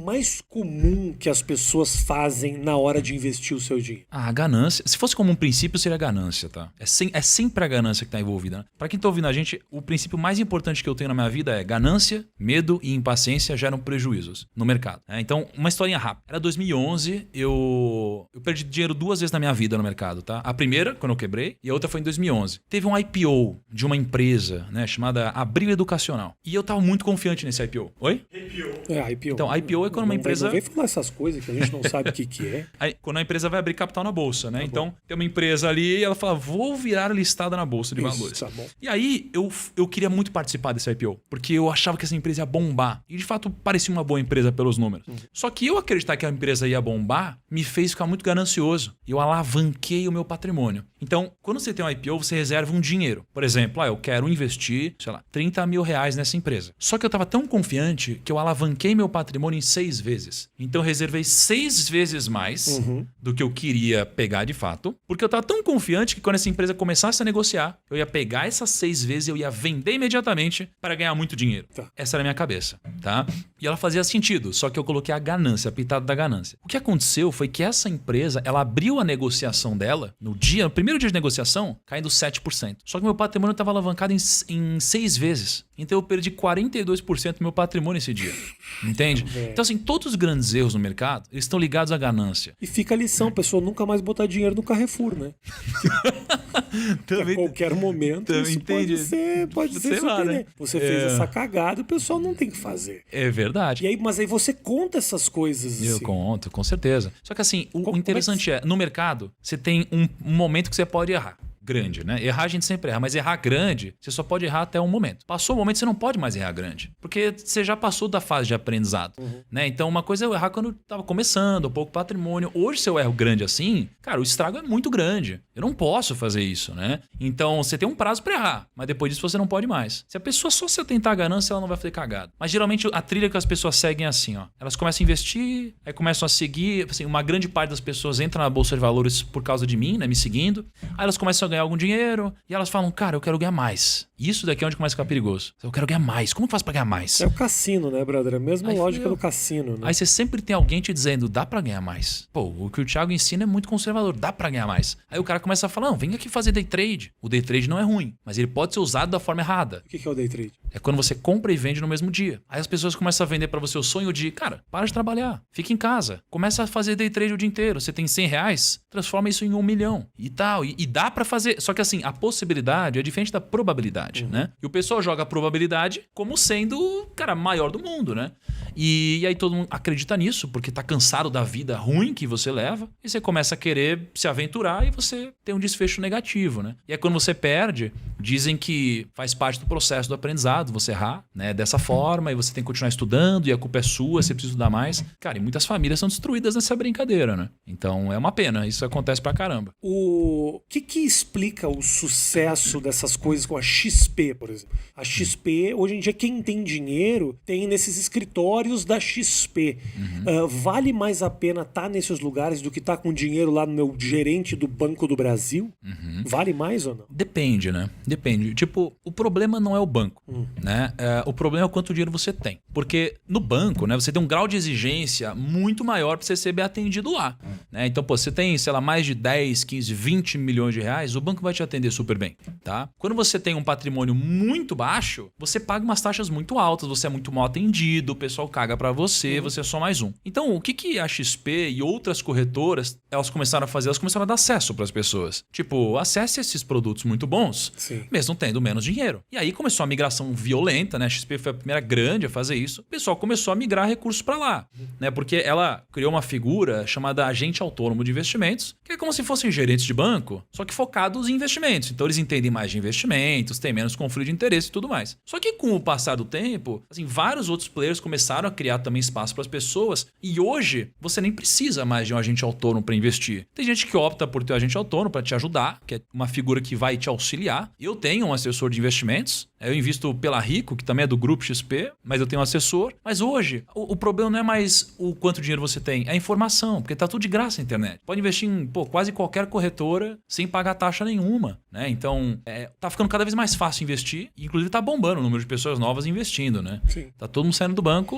mais comum que as pessoas fazem na hora de investir o seu dinheiro? A ganância. Se fosse como um princípio, seria a ganância, tá? É sempre a ganância que tá envolvida. Né? Pra quem tá ouvindo a gente, o princípio mais importante que eu tenho na minha vida é ganância, medo e impaciência geram prejuízos no mercado. Né? Então, uma historinha rápida. Era 2011, eu perdi dinheiro 2 vezes na minha vida no mercado, tá? A primeira, quando eu quebrei, e a outra foi em 2011. Teve um IPO de uma empresa, né, chamada Abril Educacional. E eu tava muito confiante nesse IPO. Oi? IPO. Então, IPO é quando uma empresa... Não vem falar essas coisas que a gente não sabe o que é. Aí, quando a empresa vai abrir capital na bolsa, né? Então, tem uma empresa ali e ela fala, vou virar listada na bolsa de valores. Tá bom. E aí, eu queria muito participar desse IPO, porque eu achava que essa empresa ia bombar. E, de fato, parecia uma boa empresa pelos números. Só que eu acreditar que a empresa ia bombar me fez ficar muito ganancioso. E eu alavanquei o meu patrimônio. Então, quando você tem um IPO, você reserva um dinheiro. Por exemplo, eu quero investir, sei lá, 30 mil reais nessa empresa. Só que eu estava tão confiante que eu alavanquei meu patrimônio em 6 vezes. Então, eu reservei 6 vezes mais do que eu queria pegar de fato. Porque eu estava tão confiante que quando essa empresa começasse a negociar, eu ia pegar essas 6 vezes e eu ia vender imediatamente para ganhar muito dinheiro. Tá. Essa era a minha cabeça, tá? E ela fazia sentido, só que eu coloquei a ganância, a pitada da ganância. O que aconteceu foi que essa empresa, ela abriu a negociação dela no primeiro dia de negociação, caindo 7%. Só que meu patrimônio estava alavancado em 6 vezes. Então eu perdi 42% do meu patrimônio esse dia. Entende? Então assim, todos os grandes erros no mercado, eles estão ligados à ganância. E fica a lição, a pessoa nunca mais botar dinheiro no Carrefour, né? Também, a qualquer momento também isso pode ser sei lá, né? Você fez essa cagada, o pessoal não tem que fazer. É verdade. E aí, mas aí você conta essas coisas. Eu assim. conto, com certeza. Só que assim, o interessante é, no mercado, você tem um momento que você pode errar. Grande, né? Errar a gente sempre erra, mas errar grande, você só pode errar até um momento. Passou o momento, você não pode mais errar grande, porque você já passou da fase de aprendizado, né? Então, uma coisa é eu errar quando eu tava começando, pouco patrimônio. Hoje, se eu erro grande assim, cara, o estrago é muito grande. Eu não posso fazer isso, né? Então, você tem um prazo para errar, mas depois disso você não pode mais. Se a pessoa só se atentar à ganância, ela não vai fazer cagada. Mas geralmente a trilha que as pessoas seguem é assim, ó. Elas começam a investir, aí começam a seguir, assim, uma grande parte das pessoas entra na bolsa de valores por causa de mim, né? Me seguindo. Aí elas começam a ganhar algum dinheiro e elas falam, cara, eu quero ganhar mais. Isso daqui é onde começa a ficar perigoso. Eu quero ganhar mais. Como que eu faço pra ganhar mais? É o cassino, né, brother? A mesma lógica do cassino, né? Aí você sempre tem alguém te dizendo, dá pra ganhar mais. Pô, o que o Thiago ensina é muito conservador, dá pra ganhar mais. Aí o cara começa a falar, não, vem aqui fazer day trade. O day trade não é ruim, mas ele pode ser usado da forma errada. O que é o day trade? É quando você compra e vende no mesmo dia. Aí as pessoas começam a vender pra você o sonho de, cara, para de trabalhar, fica em casa, começa a fazer day trade o dia inteiro. Você tem 100 reais, transforma isso em 1 milhão e tal. E dá pra fazer. Só que assim, a possibilidade é diferente da probabilidade, né? E o pessoal joga a probabilidade como sendo, cara, maior do mundo, né? E aí todo mundo acredita nisso, porque tá cansado da vida ruim que você leva, e você começa a querer se aventurar e você tem um desfecho negativo, né? E aí quando você perde, dizem que faz parte do processo do aprendizado, você errar, né? Dessa forma, e você tem que continuar estudando, e a culpa é sua, você precisa estudar mais. Cara, e muitas famílias são destruídas nessa brincadeira, né? Então é uma pena, isso acontece pra caramba. O que explica o sucesso dessas coisas com a XP, por exemplo? A XP, hoje em dia, quem tem dinheiro tem nesses escritórios da XP. Vale mais a pena estar nesses lugares do que estar com dinheiro lá no meu gerente do Banco do Brasil? Vale mais ou não? Depende, né? Depende. Tipo, o problema não é o banco, né? O problema é o quanto dinheiro você tem. Porque no banco, né, você tem um grau de exigência muito maior para você ser bem atendido lá, né? Então, pô, você tem, sei lá, mais de 10, 15, 20 milhões de reais, o banco vai te atender super bem, tá? Quando você tem um patrimônio muito baixo, você paga umas taxas muito altas, você é muito mal atendido, o pessoal caga para você, você é só mais um. Então, o que a XP e outras corretoras, elas começaram a fazer? Elas começaram a dar acesso para as pessoas. Tipo, acesse esses produtos muito bons, mesmo tendo menos dinheiro. E aí começou a migração violenta, né? A XP foi a primeira grande a fazer isso. O pessoal começou a migrar recursos para lá, né? Porque ela criou uma figura chamada agente autônomo de investimentos, que é como se fossem gerentes de banco, só que focados em investimentos. Então eles entendem mais de investimentos, têm menos conflito de interesse e tudo mais. Só que com o passar do tempo, assim, vários outros players começaram a criar também espaço para as pessoas, e hoje você nem precisa mais de um agente autônomo para investir. Tem gente que opta por ter um agente autônomo para te ajudar, que é uma figura que vai te auxiliar. Eu tenho um assessor de investimentos, eu invisto pela Rico, que também é do grupo XP, mas eu tenho um assessor. Mas hoje, o problema não é mais o quanto dinheiro você tem, é a informação, porque tá tudo de graça na internet. Pode investir em quase qualquer corretora sem pagar taxa nenhuma, né? Então, tá ficando cada vez mais fácil investir, e inclusive tá bombando o número de pessoas novas investindo, né? Sim. Tá todo mundo saindo do banco